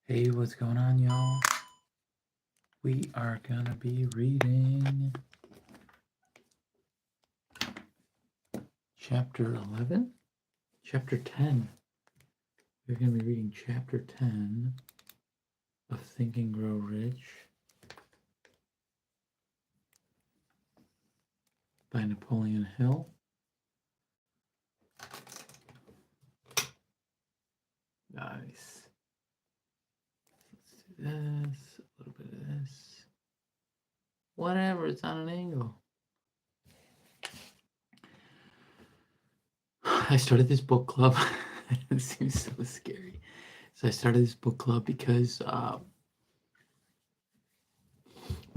Hey, what's going on, y'all? We are gonna be reading chapter 11, chapter 10. We're gonna be reading chapter 10 of Think and Grow Rich by Napoleon Hill. Nice. Let's do this, a little bit of this. Whatever, it's on an angle. I started this book club. It seems so scary. So I started this book club because my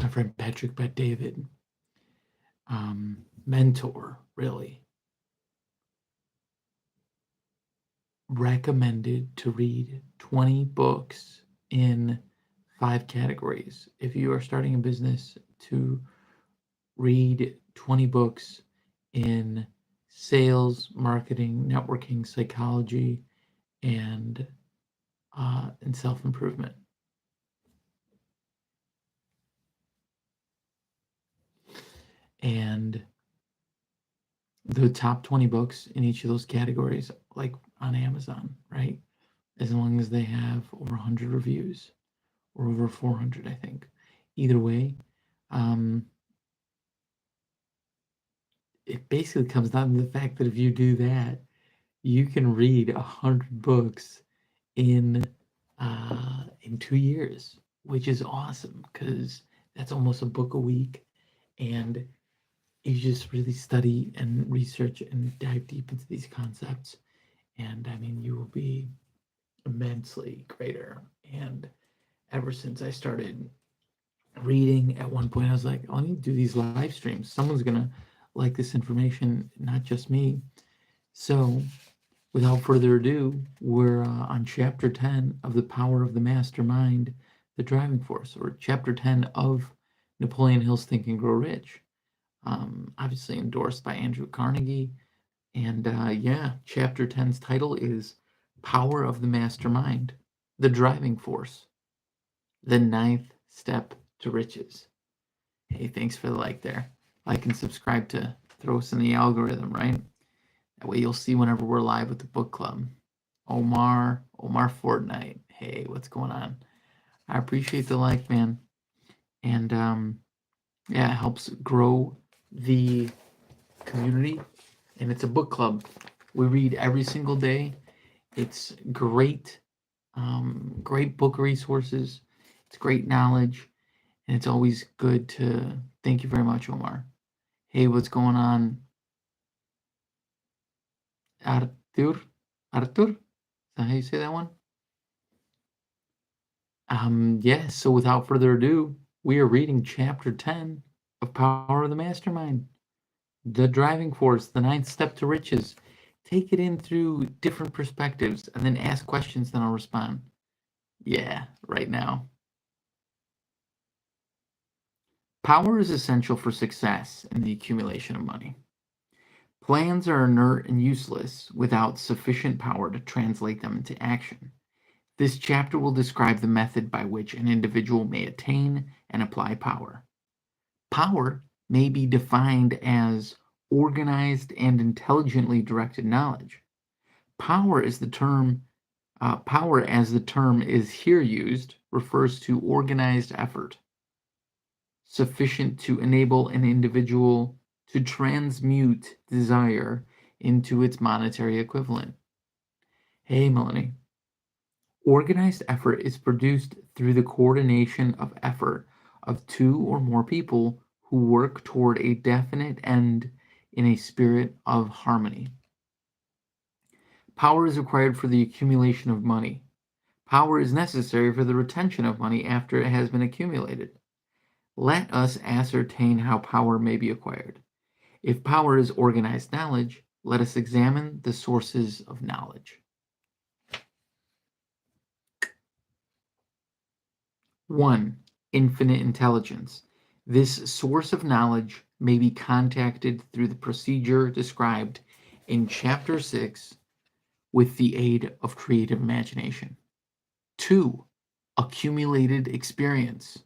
friend Patrick Bet David, mentor, really, recommended to read 20 books in 5 categories. If you are starting a business, to read 20 books in sales, marketing, networking, psychology, and self-improvement. And the top 20 books in each of those categories, like on Amazon, right? As long as they have over 100 reviews or over 400, I think. Either way, it basically comes down to the fact that if you do that, you can read 100 books in 2 years, which is awesome because that's almost a book a week, and you just really study and research and dive deep into these concepts, and I mean, you will be immensely greater. And ever since I started reading, at one point I was like, I need to do these live streams. Someone's gonna like this information, not just me. So without further ado, we're on chapter 10 of The Power of the Mastermind, The Driving Force, or chapter 10 of Napoleon Hill's Think and Grow Rich. Obviously endorsed by Andrew Carnegie. And yeah, chapter 10's title is Power of the Mastermind, The Driving Force, the 9th Step to Riches. Hey, thanks for the like there. Like and subscribe to throw us in the algorithm, right? That way you'll see whenever we're live with the book club. Omar Fortnite. Hey, what's going on? I appreciate the like, man. And yeah, it helps grow the community. And it's a book club. We read every single day. It's great, great book resources. It's great knowledge. And it's always good to, thank you very much, Omar. Hey, what's going on? Arthur? Is that how you say that one? Yeah, so without further ado, we are reading chapter 10 of Power of the Mastermind, The Driving Force, the 9th Step to Riches. Take it in through different perspectives and then ask questions, then I'll respond. Yeah, right now. Power is essential for success in the accumulation of money. Plans are inert and useless without sufficient power to translate them into action. This chapter will describe the method by which an individual may attain and apply power. Power may be defined as organized and intelligently directed knowledge. Power as the term is here used refers to organized effort, sufficient to enable an individual to transmute desire into its monetary equivalent. Hey, Melanie. Organized effort is produced through the coordination of effort of 2 or more people who work toward a definite end in a spirit of harmony. Power is required for the accumulation of money. Power is necessary for the retention of money after it has been accumulated. Let us ascertain how power may be acquired. If power is organized knowledge, let us examine the sources of knowledge. 1. Infinite intelligence. This source of knowledge may be contacted through the procedure described in Chapter 6 with the aid of creative imagination. 2. accumulated experience.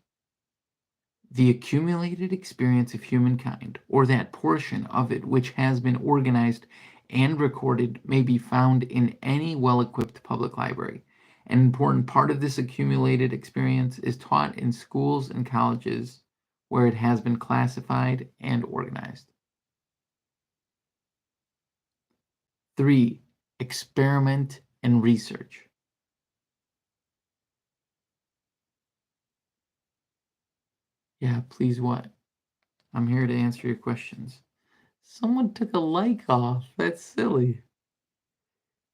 The accumulated experience of humankind, or that portion of it which has been organized and recorded, may be found in any well-equipped public library. An important part of this accumulated experience is taught in schools and colleges where it has been classified and organized. 3. Experiment and research. Yeah, please what? I'm here to answer your questions. Someone took a like off. That's silly.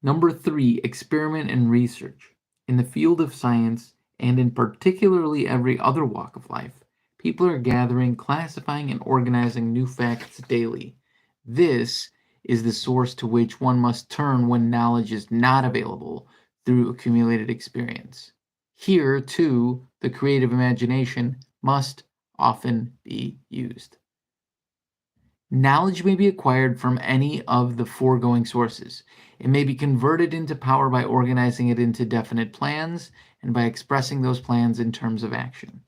Number 3, experiment and research. In the field of science, and in particularly every other walk of life, people are gathering, classifying, and organizing new facts daily. This is the source to which one must turn when knowledge is not available through accumulated experience. Here, too, the creative imagination must often be used. Knowledge may be acquired from any of the foregoing sources. It may be converted into power by organizing it into definite plans and by expressing those plans in terms of action.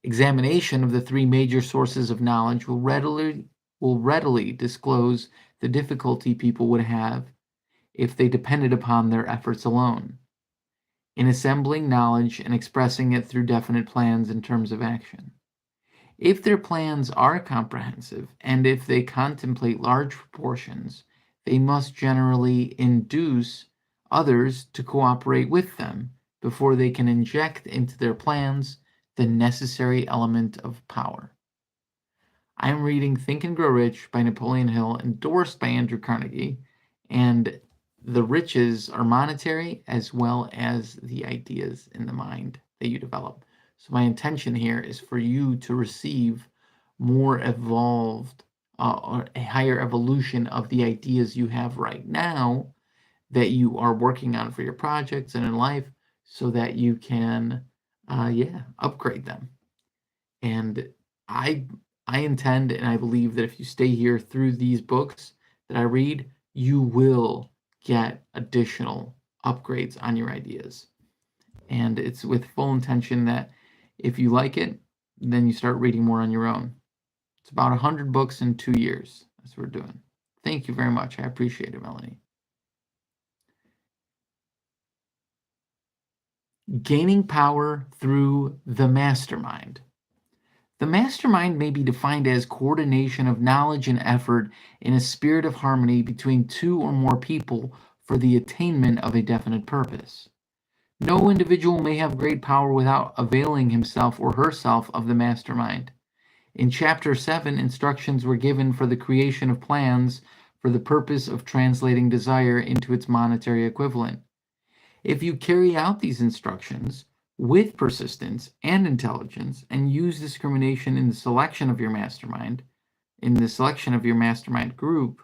Examination of the 3 major sources of knowledge will readily disclose the difficulty people would have if they depended upon their efforts alone in assembling knowledge and expressing it through definite plans in terms of action. If their plans are comprehensive and if they contemplate large proportions, they must generally induce others to cooperate with them before they can inject into their plans the necessary element of power. I am reading Think and Grow Rich by Napoleon Hill, endorsed by Andrew Carnegie, and the riches are monetary as well as the ideas in the mind that you develop. So my intention here is for you to receive more evolved or a higher evolution of the ideas you have right now that you are working on for your projects and in life, so that you can upgrade them. And I intend and I believe that if you stay here through these books that I read, you will get additional upgrades on your ideas. And it's with full intention that if you like it, then you start reading more on your own. It's about 100 books in 2 years. That's what we're doing. Thank you very much. I appreciate it, Melanie. Gaining power through the mastermind. The mastermind may be defined as coordination of knowledge and effort in a spirit of harmony between 2 or more people for the attainment of a definite purpose. No individual may have great power without availing himself or herself of the mastermind. In Chapter 7, instructions were given for the creation of plans for the purpose of translating desire into its monetary equivalent. If you carry out these instructions with persistence and intelligence and use discrimination in the selection of your mastermind, group,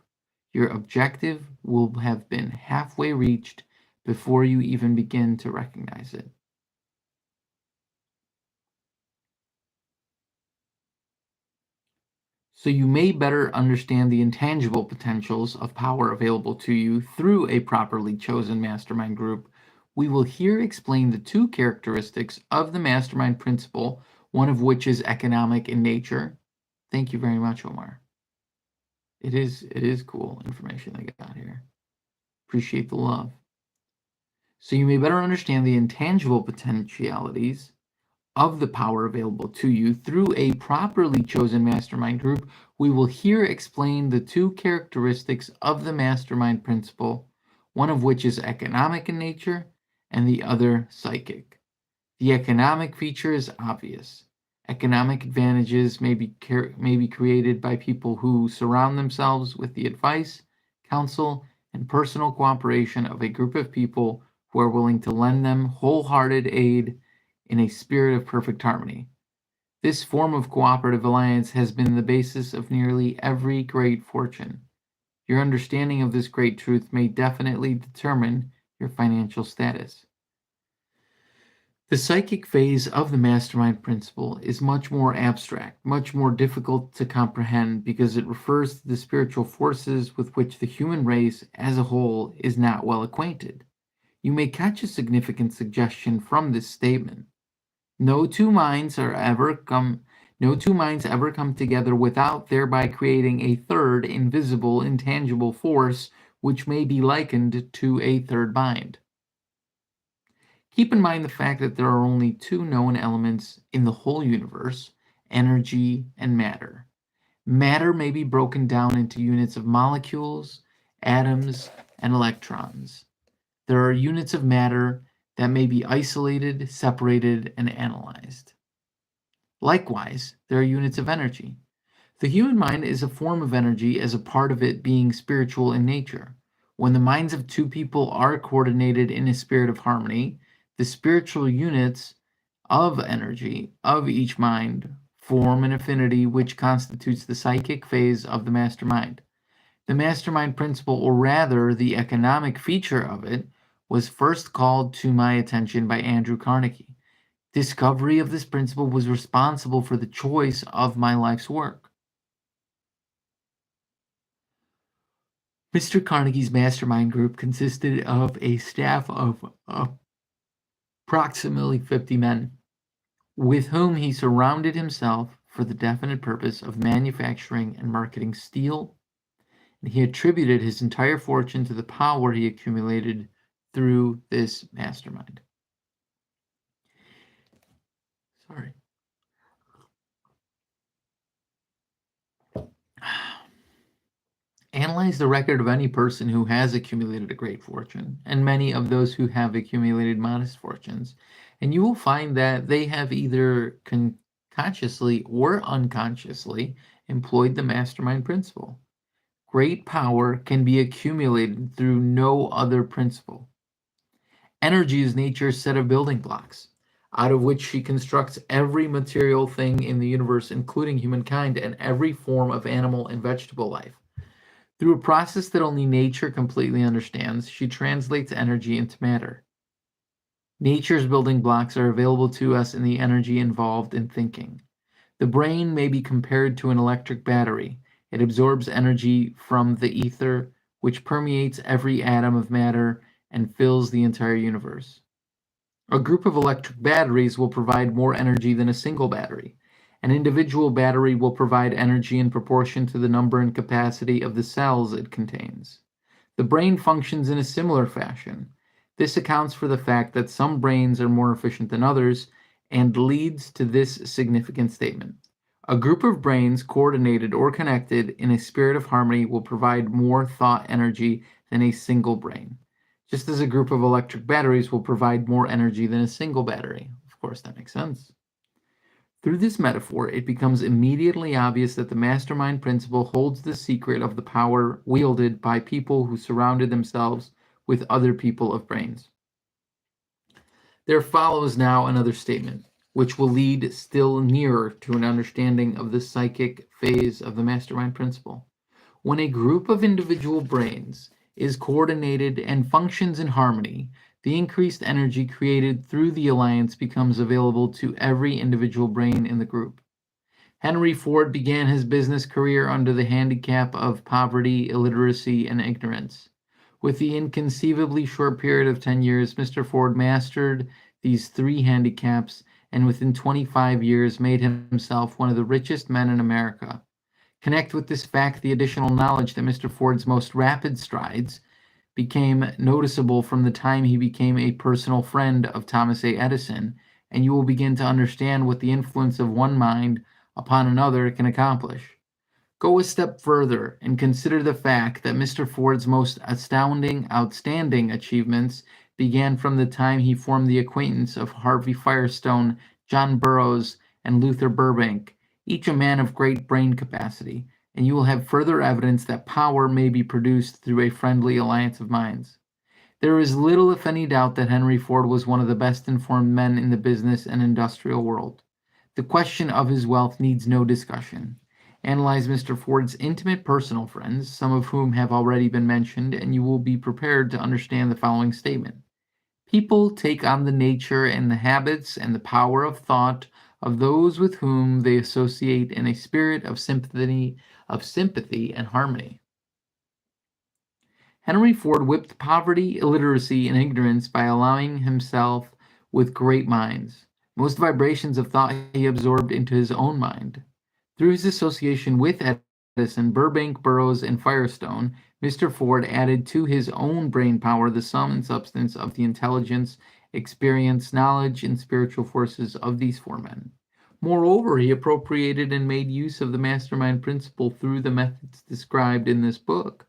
your objective will have been halfway reached before you even begin to recognize it. So you may better understand the intangible potentials of power available to you through a properly chosen mastermind group. We will here explain the 2 characteristics of the mastermind principle, one of which is economic in nature. Thank you very much, Omar. It is cool information I got here. Appreciate the love. So you may better understand the intangible potentialities of the power available to you through a properly chosen mastermind group. We will here explain the 2 characteristics of the mastermind principle, one of which is economic in nature and the other psychic. The economic feature is obvious. Economic advantages may be created by people who surround themselves with the advice, counsel, and personal cooperation of a group of people who are willing to lend them wholehearted aid in a spirit of perfect harmony. This form of cooperative alliance has been the basis of nearly every great fortune. Your understanding of this great truth may definitely determine your financial status. The psychic phase of the mastermind principle is much more abstract, much more difficult to comprehend because it refers to the spiritual forces with which the human race as a whole is not well acquainted. you may catch a significant suggestion from this statement. No two minds ever come together without thereby creating a third invisible, intangible force which may be likened to a third mind. Keep in mind the fact that there are only two known elements in the whole universe: energy and matter. Matter may be broken down into units of molecules, atoms, and electrons. There are units of matter that may be isolated, separated, and analyzed. Likewise, there are units of energy. The human mind is a form of energy, as a part of it being spiritual in nature. When the minds of two people are coordinated in a spirit of harmony, the spiritual units of energy of each mind form an affinity which constitutes the psychic phase of the mastermind. The mastermind principle, or rather the economic feature of it, was first called to my attention by Andrew Carnegie. Discovery of this principle was responsible for the choice of my life's work. Mr. Carnegie's mastermind group consisted of a staff of approximately 50 men, with whom he surrounded himself for the definite purpose of manufacturing and marketing steel, and he attributed his entire fortune to the power he accumulated through this mastermind. Sorry. Analyze the record of any person who has accumulated a great fortune, and many of those who have accumulated modest fortunes, and you will find that they have either consciously or unconsciously employed the mastermind principle. Great power can be accumulated through no other principle. Energy is nature's set of building blocks, out of which she constructs every material thing in the universe, including humankind and every form of animal and vegetable life. Through a process that only nature completely understands, she translates energy into matter. Nature's building blocks are available to us in the energy involved in thinking. The brain may be compared to an electric battery. It absorbs energy from the ether, which permeates every atom of matter and fills the entire universe. A group of electric batteries will provide more energy than a single battery. An individual battery will provide energy in proportion to the number and capacity of the cells it contains. The brain functions in a similar fashion. This accounts for the fact that some brains are more efficient than others, and leads to this significant statement. A group of brains coordinated or connected in a spirit of harmony will provide more thought energy than a single brain, just as a group of electric batteries will provide more energy than a single battery. Of course, that makes sense. Through this metaphor, it becomes immediately obvious that the mastermind principle holds the secret of the power wielded by people who surrounded themselves with other people of brains. There follows now another statement, which will lead still nearer to an understanding of the psychic phase of the mastermind principle. When a group of individual brains is coordinated and functions in harmony, the increased energy created through the alliance becomes available to every individual brain in the group. Henry Ford began his business career under the handicap of poverty, illiteracy, and ignorance. With the inconceivably short period of 10 years, Mr. Ford mastered these three handicaps and within 25 years made himself one of the richest men in America. Connect with this fact the additional knowledge that Mr. Ford's most rapid strides became noticeable from the time he became a personal friend of Thomas A. Edison, and you will begin to understand what the influence of one mind upon another can accomplish. Go a step further and consider the fact that Mr. Ford's most outstanding achievements began from the time he formed the acquaintance of Harvey Firestone, John Burroughs, and Luther Burbank, each a man of great brain capacity, and you will have further evidence that power may be produced through a friendly alliance of minds. There is little, if any, doubt that Henry Ford was one of the best informed men in the business and industrial world. The question of his wealth needs no discussion. Analyze Mr. Ford's intimate personal friends, some of whom have already been mentioned, and you will be prepared to understand the following statement. People take on the nature and the habits and the power of thought of those with whom they associate in a spirit of sympathy and harmony. Henry Ford whipped poverty, illiteracy, and ignorance by allowing himself with great minds. Most vibrations of thought he absorbed into his own mind. Through his association with Edison, Burbank, Burroughs, and Firestone, Mr. Ford added to his own brain power the sum and substance of the intelligence, experience, knowledge, and spiritual forces of these four men. Moreover, he appropriated and made use of the mastermind principle through the methods described in this book.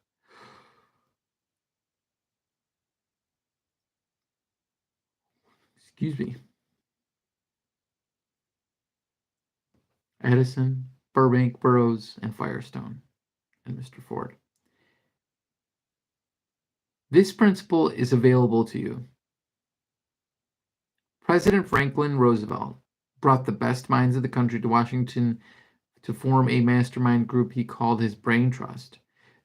Excuse me. Edison, Burbank, Burroughs, and Firestone, and Mr. Ford. This principle is available to you. President Franklin Roosevelt brought the best minds of the country to Washington to form a mastermind group he called his Brain Trust.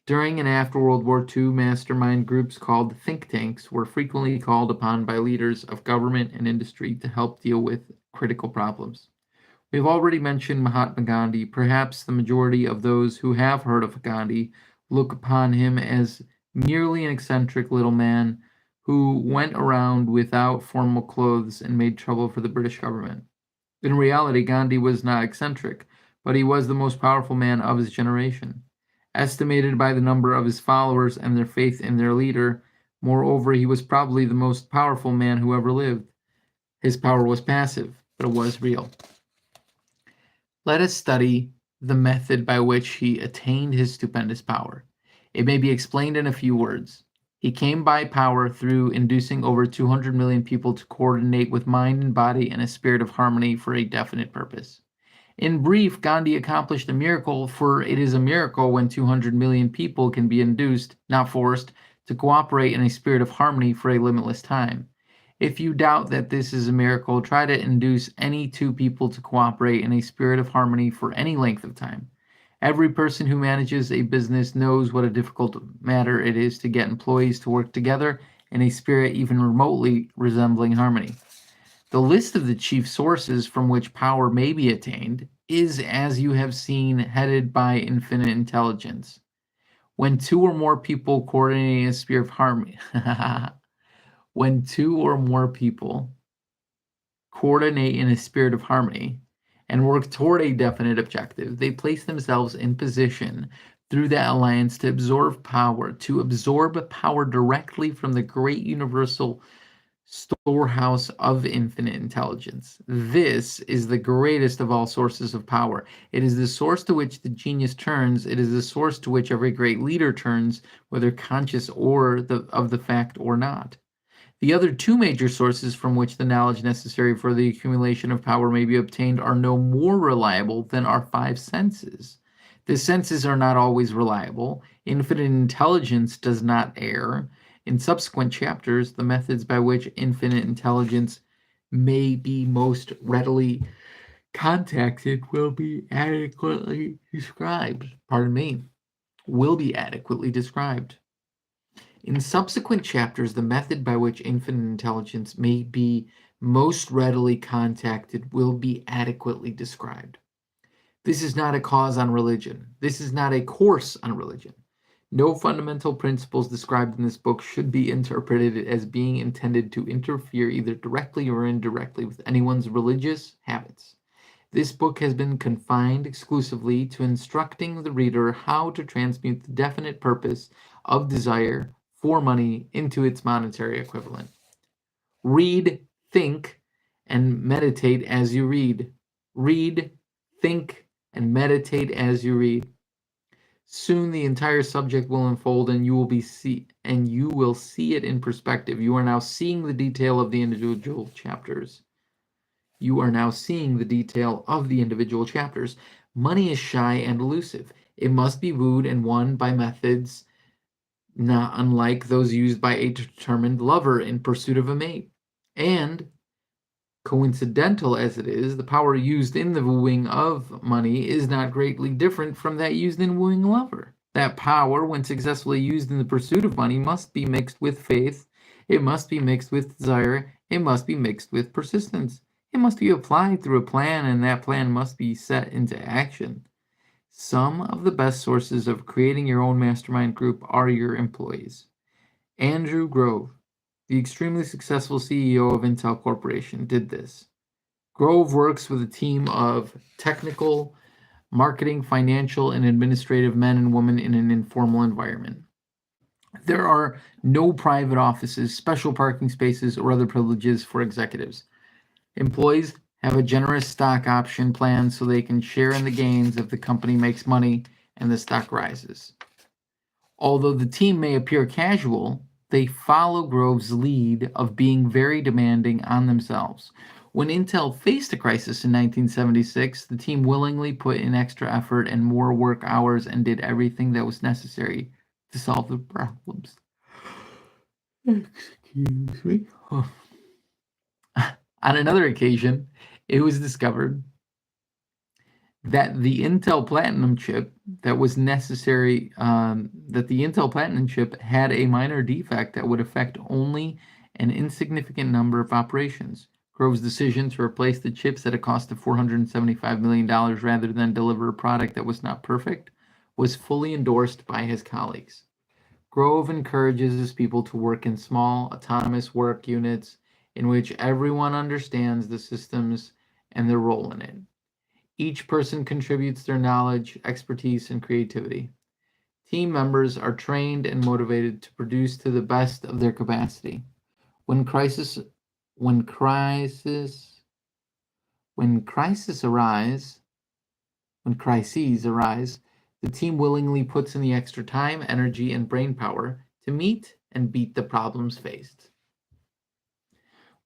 During and after World War II, mastermind groups called think tanks were frequently called upon by leaders of government and industry to help deal with critical problems. We've already mentioned Mahatma Gandhi. Perhaps the majority of those who have heard of Gandhi look upon him as merely an eccentric little man who went around without formal clothes and made trouble for the British government. In reality, Gandhi was not eccentric, but he was the most powerful man of his generation. Estimated by the number of his followers and their faith in their leader, moreover, he was probably the most powerful man who ever lived. His power was passive, but it was real. Let us study the method by which he attained his stupendous power. It may be explained in a few words. He came by power through inducing over 200 million people to coordinate with mind and body in a spirit of harmony for a definite purpose. In brief, Gandhi accomplished a miracle, for it is a miracle when 200 million people can be induced, not forced, to cooperate in a spirit of harmony for a limitless time. If you doubt that this is a miracle, try to induce any two people to cooperate in a spirit of harmony for any length of time. Every person who manages a business knows what a difficult matter it is to get employees to work together in a spirit even remotely resembling harmony. The list of the chief sources from which power may be attained is, as you have seen, headed by infinite intelligence. When two or more people coordinate in a spirit of harmony, when two or more people coordinate in a spirit of harmony and work toward a definite objective, they place themselves in position through that alliance to absorb power directly from the great universal storehouse of infinite intelligence. This is the greatest of all sources of power. It is the source to which the genius turns. It is the source to which every great leader turns, whether conscious of the fact or not. The other two major sources from which the knowledge necessary for the accumulation of power may be obtained are no more reliable than our five senses. The senses are not always reliable. Infinite intelligence does not err. In subsequent chapters, the methods by which infinite intelligence may be most readily contacted will be adequately described. In subsequent chapters, the method by which infinite intelligence may be most readily contacted will be adequately described. This is not a cause on religion. This is not a course on religion. No fundamental principles described in this book should be interpreted as being intended to interfere either directly or indirectly with anyone's religious habits. This book has been confined exclusively to instructing the reader how to transmute the definite purpose of desire for money into its monetary equivalent. Read, think, and meditate as you read. Read, think, and meditate as you read. Soon the entire subject will unfold and you will see it in perspective. You are now seeing the detail of the individual chapters. Money is shy and elusive. It must be wooed and won by methods not unlike those used by a determined lover in pursuit of a mate. And, coincidental as it is, the power used in the wooing of money is not greatly different from that used in wooing a lover. That power, when successfully used in the pursuit of money, must be mixed with faith, it must be mixed with desire, it must be mixed with persistence. It must be applied through a plan, and that plan must be set into action. Some of the best sources of creating your own mastermind group are your employees. Andrew Grove, the extremely successful CEO of Intel Corporation, did this. Grove works with a team of technical, marketing, financial, and administrative men and women in an informal environment. There are no private offices, special parking spaces, or other privileges for executives. Employees have a generous stock option plan so they can share in the gains if the company makes money and the stock rises. Although the team may appear casual, they follow Grove's lead of being very demanding on themselves. When Intel faced a crisis in 1976, the team willingly put in extra effort and more work hours and did everything that was necessary to solve the problems. Excuse me. Oh. On another occasion, it was discovered that the Intel Platinum chip that was necessary, that the Intel Platinum chip had a minor defect that would affect only an insignificant number of operations. Grove's decision to replace the chips at a cost of $475 million rather than deliver a product that was not perfect was fully endorsed by his colleagues. Grove encourages his people to work in small, autonomous work units in which everyone understands the systems and their role in it. Each person contributes their knowledge, expertise, and creativity. Team members are trained and motivated to produce to the best of their capacity. When crises arise, the team willingly puts in the extra time, energy, and brain power to meet and beat the problems faced.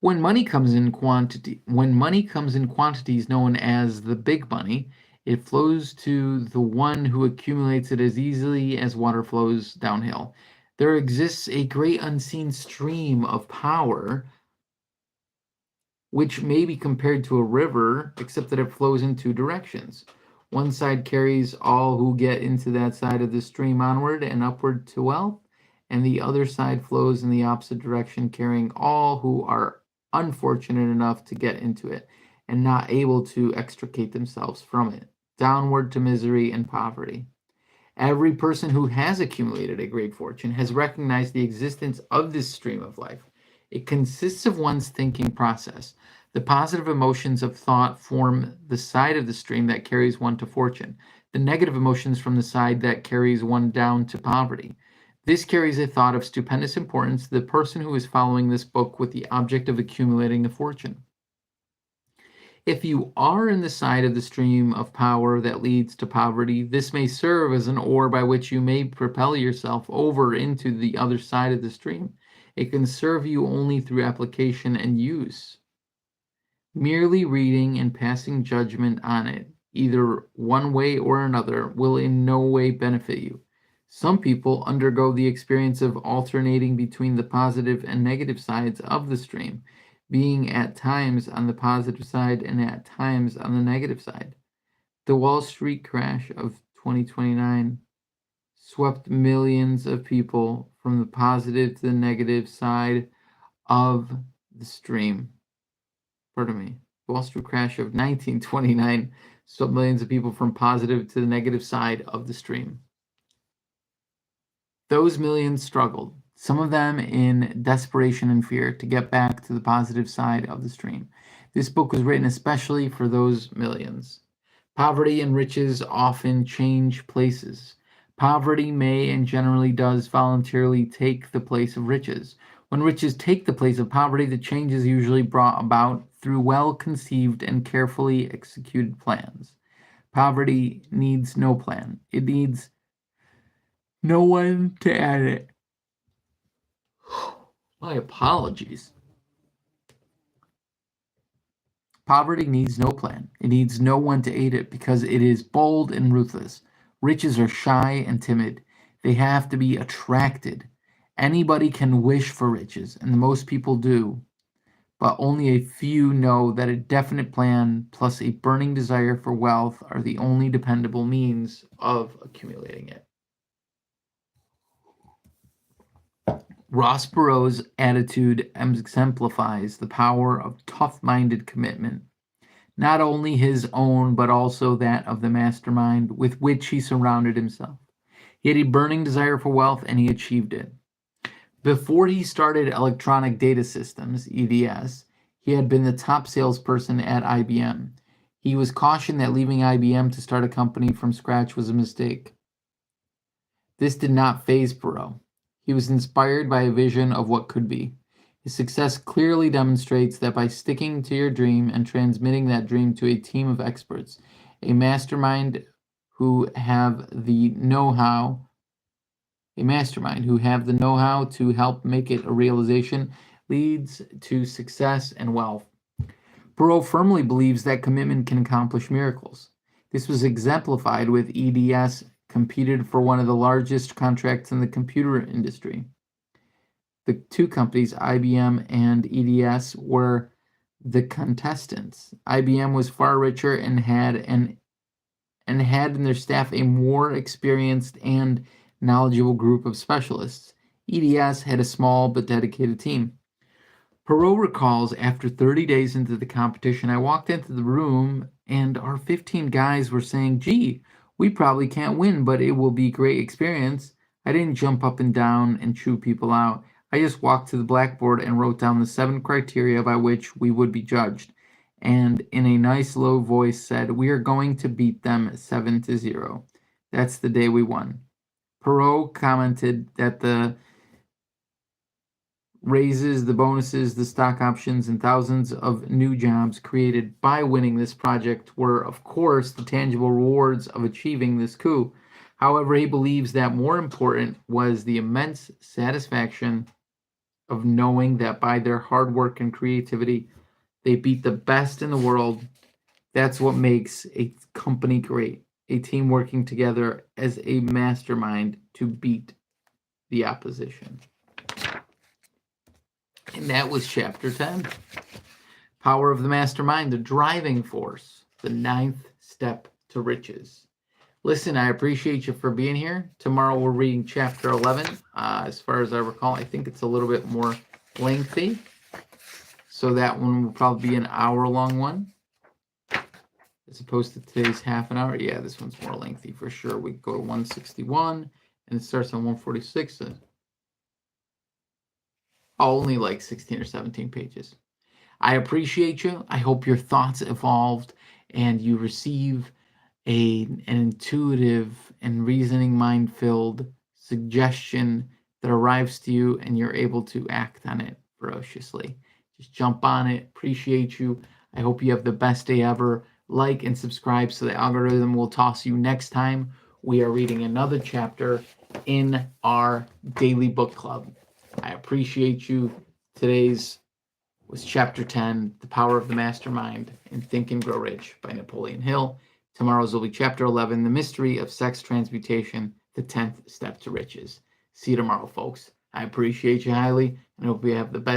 When money comes in quantity, when money comes in quantities known as the big money, it flows to the one who accumulates it as easily as water flows downhill. There exists a great unseen stream of power, which may be compared to a river, except that it flows in two directions. One side carries all who get into that side of the stream onward and upward to wealth, and the other side flows in the opposite direction, carrying all who are unfortunate enough to get into it and not able to extricate themselves from it, downward to misery and poverty. Every person who has accumulated a great fortune has recognized the existence of this stream of life. It consists of one's thinking process. The positive emotions of thought form the side of the stream that carries one to fortune. The negative emotions from the side that carries one down to poverty. This carries a thought of stupendous importance to the person who is following this book with the object of accumulating a fortune. If you are in the side of the stream of power that leads to poverty, this may serve as an oar by which you may propel yourself over into the other side of the stream. It can serve you only through application and use. Merely reading and passing judgment on it, either one way or another, will in no way benefit you. Some people undergo the experience of alternating between the positive and negative sides of the stream, being at times on the positive side and at times on the negative side. The Wall Street crash of 2029 swept millions of people from the positive to the negative side of the stream. Pardon me. The Wall Street crash of 1929 swept millions of people from positive to the negative side of the stream. Those millions struggled, some of them in desperation and fear, to get back to the positive side of the stream. This book was written especially for those millions. Poverty and riches often change places. Poverty may and generally does voluntarily take the place of riches. When riches take the place of poverty, the change is usually brought about through well-conceived and carefully executed plans. Poverty needs no plan. It needs no one to add it. My apologies. Poverty needs no plan. It needs no one to aid it because it is bold and ruthless. Riches are shy and timid. They have to be attracted. Anybody can wish for riches, and most people do, but only a few know that a definite plan plus a burning desire for wealth are the only dependable means of accumulating it. Ross Perot's attitude exemplifies the power of tough-minded commitment, not only his own but also that of the mastermind with which he surrounded himself. He had a burning desire for wealth and he achieved it. Before he started Electronic Data Systems, EDS, he had been the top salesperson at IBM. He was cautioned that leaving IBM to start a company from scratch was a mistake. This did not faze Perot. He was inspired by a vision of what could be. His success clearly demonstrates that by sticking to your dream and transmitting that dream to a team of experts, a mastermind who have the know-how to help make it a realization, leads to success and wealth. Perot firmly believes that commitment can accomplish miracles. This was exemplified with EDS competed for one of the largest contracts in the computer industry. The two companies, IBM and EDS, were the contestants. IBM was far richer and had in their staff a more experienced and knowledgeable group of specialists. EDS had a small but dedicated team. Perot recalls, after 30 days into the competition, I walked into the room and our 15 guys were saying, "Gee, we probably can't win, but it will be a great experience." I didn't jump up and down and chew people out. I just walked to the blackboard and wrote down the 7 criteria by which we would be judged, and in a nice low voice said, "We are going to beat them 7-0. That's the day we won." Perot commented that the raises, the bonuses, the stock options, and thousands of new jobs created by winning this project were, of course, the tangible rewards of achieving this coup. However, he believes that more important was the immense satisfaction of knowing that by their hard work and creativity, they beat the best in the world. That's what makes a company great, a team working together as a mastermind to beat the opposition. And that was chapter 10. Power of the Mastermind, the driving force, the 9th step to riches. Listen, I appreciate you for being here. Tomorrow we're reading chapter 11. As far as I recall, I think it's a little bit more lengthy. So that one will probably be an hour-long one, as opposed to today's half an hour. Yeah, this one's more lengthy for sure. We go to 161, and it starts on 146. Only like 16 or 17 pages. I appreciate you. I hope your thoughts evolved and you receive an intuitive and reasoning mind-filled suggestion that arrives to you and you're able to act on it ferociously. Just jump on it. Appreciate you. I hope you have the best day ever. Like and subscribe so the algorithm will toss you next time we are reading another chapter in our daily book club. I appreciate you. Today's was chapter 10, The Power of the Mastermind in Think and Grow Rich by Napoleon Hill. Tomorrow's will be chapter 11, The Mystery of Sex Transmutation, the 10th Step to Riches. See you tomorrow, folks. I appreciate you highly and hope you have the best